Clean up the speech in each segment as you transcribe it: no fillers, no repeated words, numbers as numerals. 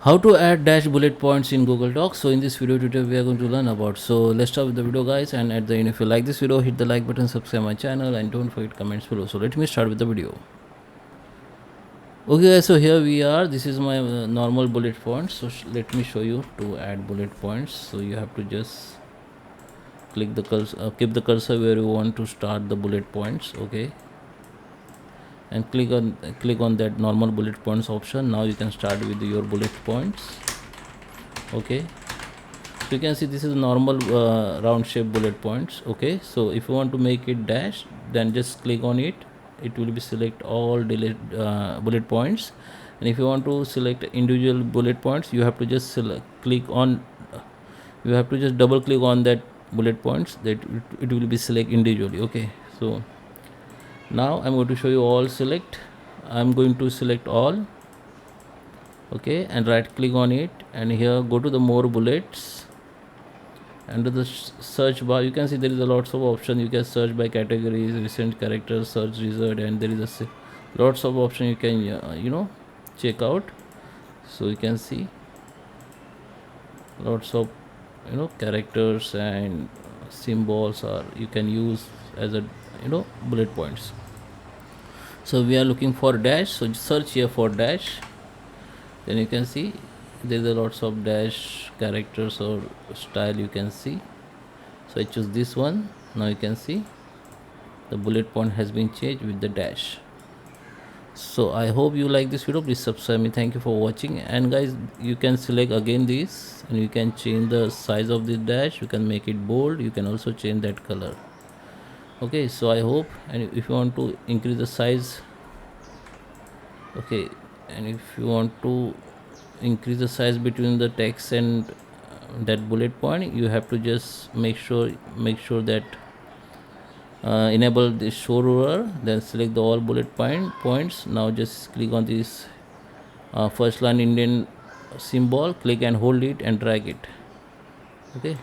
How to add dash bullet points in Google Docs. So in this video tutorial we are going to learn about. So let's start with the video, guys, and at the end, if you like this video, hit the like button, subscribe my channel, and don't forget comments below. So let me start with the video. Okay guys, so here we are. This is my normal bullet points. So let me show you to add bullet points. So you have to just click the cursor, keep the cursor where you want to start the bullet points. Okay, and click on that normal bullet points option. Now you can start with your bullet points. Okay, so you can see this is normal round shape bullet points. Okay, so if you want to make it dash, then just click on it. It will be select all bullet points, and if you want to select individual bullet points, you have to just you have to just double click on that bullet points, that it will be select individually. Okay, so now I'm going to show you all select. I'm going to select all. Okay, and right click on it, and here go to the more bullets. Under the search bar, you can see there is a lots of options. You can search by categories, recent characters, search result, and there is lots of options you can check out. So you can see lots of characters and symbols are you can use as a bullet points. So we are looking for dash, so search here for dash. Then you can see there's a lots of dash characters or style you can see. So I choose this one. Now you can see the bullet point has been changed with the dash. So I hope you like this video. Please subscribe me. Thank you for watching. And guys, you can select again this, and you can change the size of the dash. You can make it bold. You can also change that color. Okay, so I hope, and if you want to increase the size, okay, and if you want to increase the size between the text and that bullet point, you have to just make sure that enable the show ruler, then select the all bullet points. Now just click on this first line Indian symbol, click and hold it and drag it. Okay,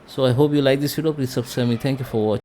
so I hope you like this video. Please subscribe me. Thank you for watching.